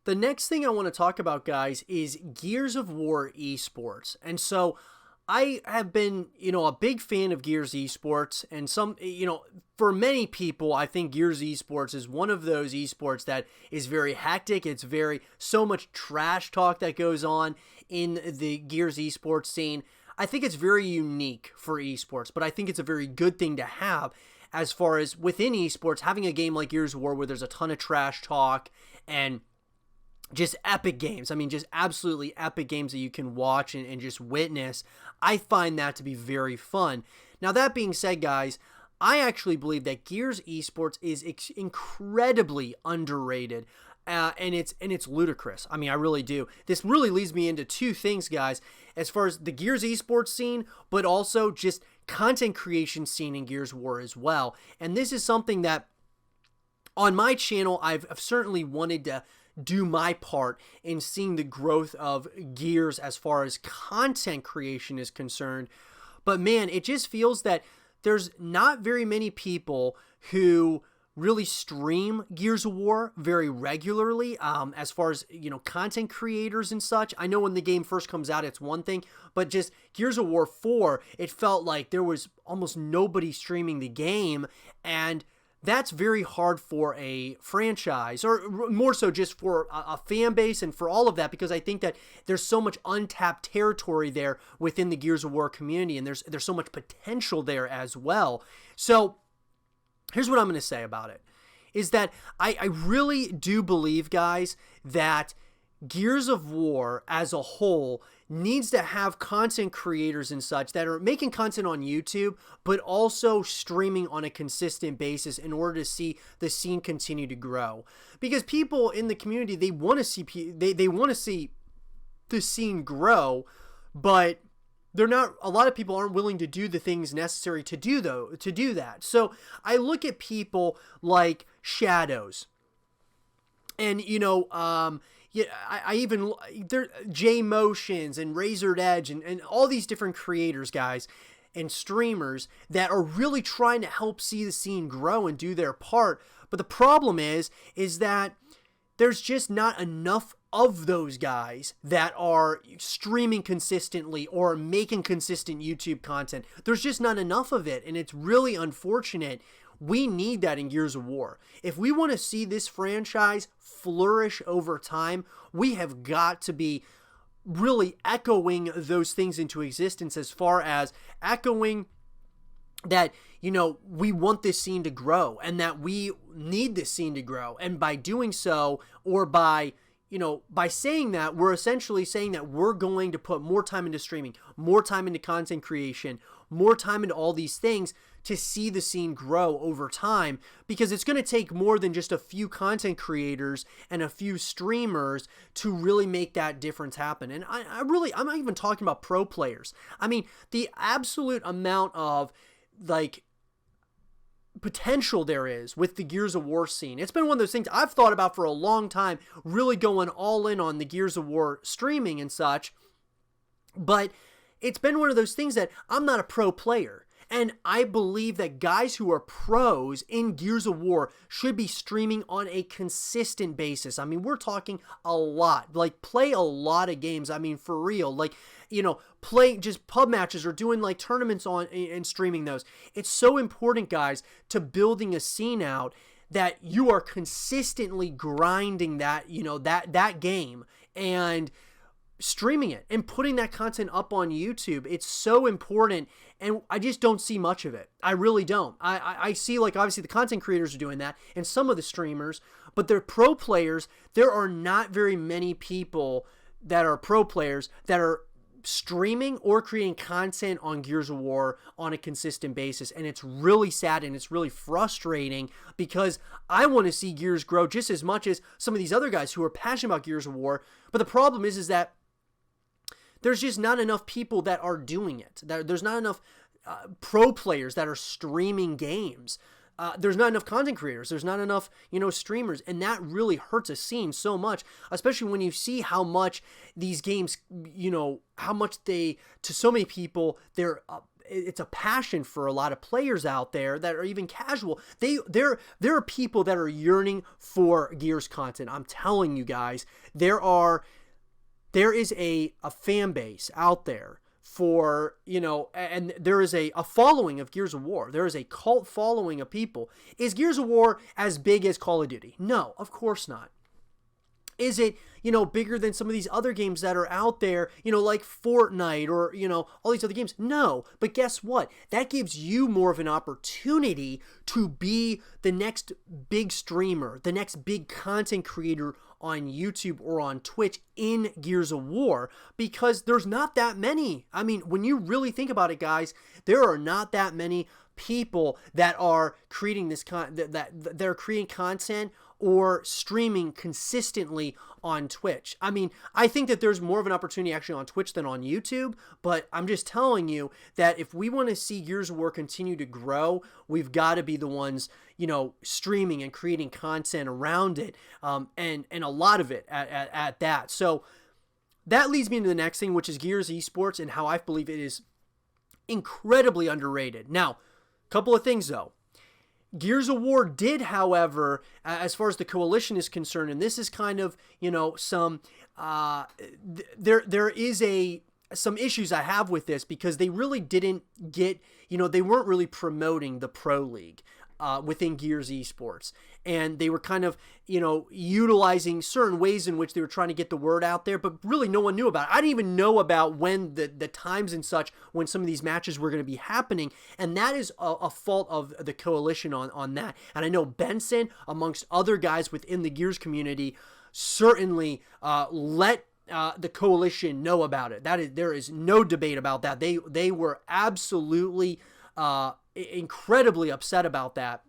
The next thing I want to talk about, guys, is Gears of War esports. And so I have been, a big fan of Gears esports, and for many people, I think Gears esports is one of those esports that is very hectic. It's so much trash talk that goes on in the Gears esports scene. I think it's very unique for esports, but I think it's a very good thing to have as far as within esports, having a game like Gears of War where there's a ton of trash talk and just epic games. I mean, just absolutely epic games that you can watch and just witness. I find that to be very fun. Now, that being said, guys, I actually believe that Gears esports is incredibly underrated. And it's ludicrous. I mean, I really do. This really leads me into two things, guys, as far as the Gears esports scene, but also just content creation scene in Gears of War as well. And this is something that on my channel, I've certainly wanted to do my part in seeing the growth of Gears as far as content creation is concerned. But man, it just feels that there's not very many people who really stream Gears of War very regularly, as far as, content creators and such. I know when the game first comes out, it's one thing, but just Gears of War 4, it felt like there was almost nobody streaming the game, and that's very hard for a franchise, or more so just for a fan base and for all of that, because I think that there's so much untapped territory there within the Gears of War community, and there's so much potential there as well. So here's what I'm going to say about it, is that I really do believe, guys, that Gears of War as a whole needs to have content creators and such that are making content on YouTube, but also streaming on a consistent basis in order to see the scene continue to grow. Because people in the community, they want to see they want to see the scene grow, but a lot of people aren't willing to do the things necessary to do that. So I look at people like Shadows, and I even J Motions and Razored Edge and all these different creators, guys, and streamers that are really trying to help see the scene grow and do their part. But the problem is that there's just not enough of those guys that are streaming consistently or making consistent YouTube content. There's just not enough of it, and it's really unfortunate. We need that in Gears of War. If we want to see this franchise flourish over time, we have got to be really echoing those things into existence, as far as echoing that, we want this scene to grow and that we need this scene to grow. And by doing so, or by saying that, we're essentially saying that we're going to put more time into streaming, more time into content creation, more time into all these things to see the scene grow over time, because it's going to take more than just a few content creators and a few streamers to really make that difference happen. And I'm not even talking about pro players. I mean, the absolute amount of potential there is with the Gears of War scene. It's been one of those things I've thought about for a long time, really going all in on the Gears of War streaming and such. But it's been one of those things that I'm not a pro player. And I believe that guys who are pros in Gears of War should be streaming on a consistent basis. I mean, we're talking a lot. Play a lot of games. I mean, for real. Play just pub matches or doing tournaments on and streaming those. It's so important, guys, to building a scene out that you are consistently grinding that, that game and streaming it and putting that content up on YouTube. It's so important, and I just don't see much of it. I really don't. I see, obviously the content creators are doing that and some of the streamers, but they're pro players. There are not very many people that are pro players that are streaming or creating content on Gears of War on a consistent basis, and it's really sad and it's really frustrating, because I want to see Gears grow just as much as some of these other guys who are passionate about Gears of War. But the problem is that there's just not enough people that are doing it. There's not enough pro players that are streaming games. There's not enough content creators. There's not enough, streamers. And that really hurts a scene so much, especially when you see how much these games, how much to so many people, they're it's a passion for a lot of players out there that are even casual. There are people that are yearning for Gears content. I'm telling you guys, there is a fan base out there for, and there is a following of Gears of War. There is a cult following of people. Is Gears of War as big as Call of Duty? No, of course not. Is it, bigger than some of these other games that are out there, like Fortnite or, all these other games? No. But guess what? That gives you more of an opportunity to be the next big streamer, the next big content creator on YouTube or on Twitch in Gears of War, because there's not that many. I mean, when you really think about it, guys, there are not that many people that are creating that they're creating content or streaming consistently on Twitch. I mean, I think that there's more of an opportunity actually on Twitch than on YouTube, but I'm just telling you that if we want to see Gears of War continue to grow, we've got to be the ones, streaming and creating content around it, and a lot of it at that. So that leads me into the next thing, which is Gears Esports and how I believe it is incredibly underrated. Now, a couple of things though. Gears of War did, however, as far as the Coalition is concerned, and this is kind of, some, there is some issues I have with this, because they really didn't get, they weren't really promoting the Pro League within Gears Esports. And they were kind of, utilizing certain ways in which they were trying to get the word out there, but really no one knew about it. I didn't even know about when the times and such, when some of these matches were going to be happening. And that is a fault of the Coalition on that. And I know Benson, amongst other guys within the Gears community, certainly let the Coalition know about it. There is no debate about that. They were absolutely incredibly upset about that.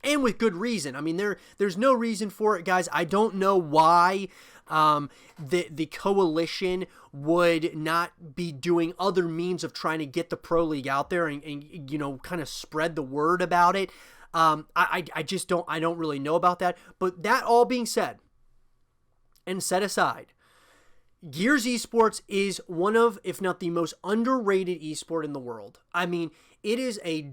And with good reason. I mean, there's no reason for it, guys. I don't know why the Coalition would not be doing other means of trying to get the Pro League out there and kind of spread the word about it. I don't really know about that. But that all being said and set aside, Gears Esports is one of, if not the most underrated esport in the world. I mean, it is a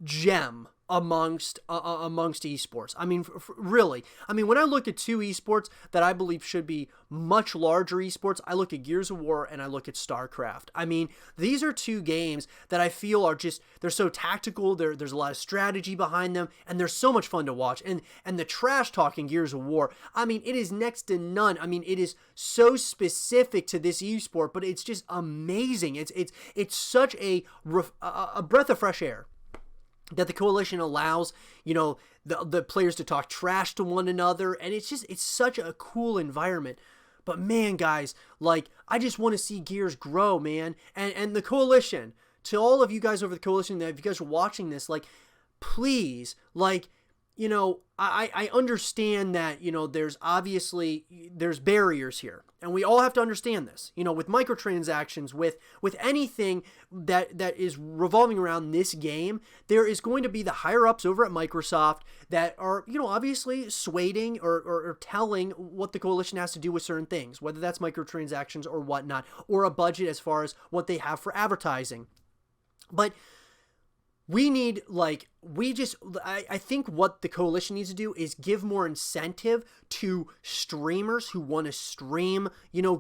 gem amongst esports. I mean, really. I mean, when I look at two esports that I believe should be much larger esports, I look at Gears of War and I look at StarCraft. I mean, these are two games that I feel are just, they're so tactical, there's a lot of strategy behind them, and they're so much fun to watch. And the trash talk in Gears of War, I mean, it is next to none. I mean, it is so specific to this esport, but it's just amazing. It's such a breath of fresh air that the Coalition allows, the players to talk trash to one another, and it's such a cool environment. But man, guys, like, I just want to see Gears grow, man. And the Coalition, to all of you guys over the Coalition, that if you guys are watching this, like, please, like, I understand that, there's barriers here, and we all have to understand this, with microtransactions, with anything that is revolving around this game. There is going to be the higher ups over at Microsoft that are, obviously swaying or telling what the Coalition has to do with certain things, whether that's microtransactions or whatnot, or a budget as far as what they have for advertising. But we need, I think what the Coalition needs to do is give more incentive to streamers who want to stream,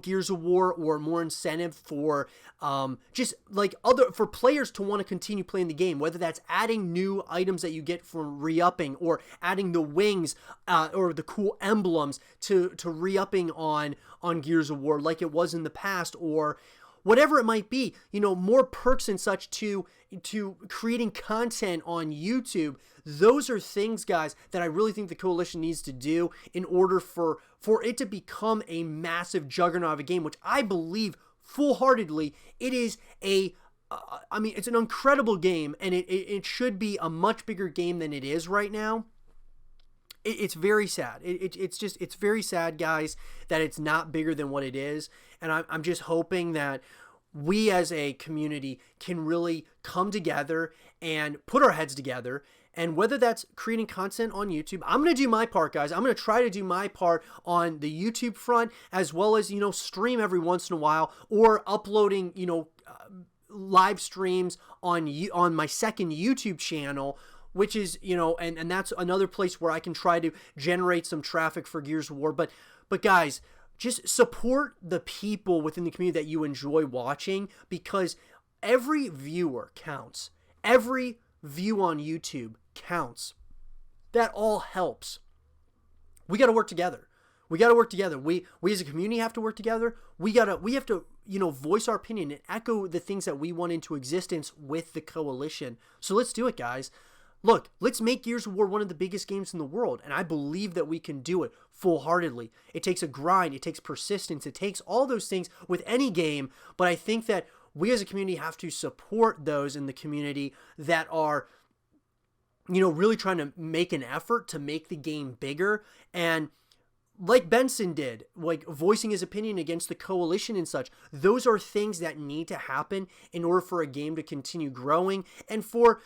Gears of War, or more incentive for for players to want to continue playing the game, whether that's adding new items that you get from re-upping, or adding the wings or the cool emblems to re-upping on Gears of War like it was in the past, or whatever it might be, more perks and such to creating content on YouTube. Those are things, guys, that I really think the Coalition needs to do in order for it to become a massive juggernaut of a game, which I believe full-heartedly it is it's an incredible game, and it should be a much bigger game than it is right now. It's very sad. It's very sad, guys, that it's not bigger than what it is. And I'm just hoping that we as a community can really come together and put our heads together. And whether that's creating content on YouTube, I'm going to do my part, guys. I'm going to try to do my part on the YouTube front, as well as, stream every once in a while, or uploading, live streams on my second YouTube channel, which is, and that's another place where I can try to generate some traffic for Gears of War. But guys, just support the people within the community that you enjoy watching, because every viewer counts. Every view on YouTube counts. That all helps. We got to work together. We as a community have to work together. We have to, voice our opinion and echo the things that we want into existence with the coalition. So let's do it, guys. Look, let's make Gears of War one of the biggest games in the world, and I believe that we can do it full-heartedly. It takes a grind, it takes persistence, it takes all those things with any game, but I think that we as a community have to support those in the community that are, really trying to make an effort to make the game bigger, and like Benson did, like voicing his opinion against the coalition and such. Those are things that need to happen in order for a game to continue growing, and for,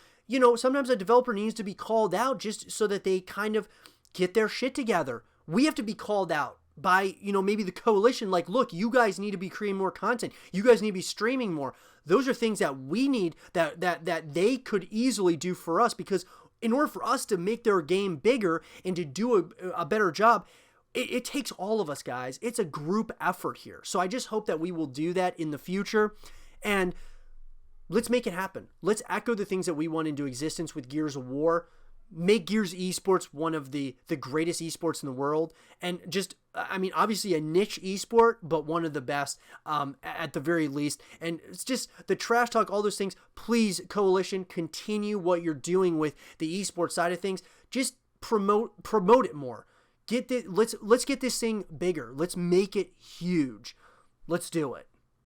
sometimes a developer needs to be called out just so that they kind of get their shit together. We have to be called out by, maybe the coalition, like, look, you guys need to be creating more content. You guys need to be streaming more. Those are things that we need that they could easily do for us, because in order for us to make their game bigger and to do a better job, it takes all of us, guys. It's a group effort here. So I just hope that we will do that in the future, and let's make it happen. Let's echo the things that we want into existence with Gears of War. Make Gears esports one of the greatest esports in the world, and just, obviously a niche esport, but one of the best at the very least. And it's just the trash talk, all those things. Please, coalition, continue what you're doing with the esports side of things. Just promote it more. Let's get this thing bigger. Let's make it huge. Let's do it.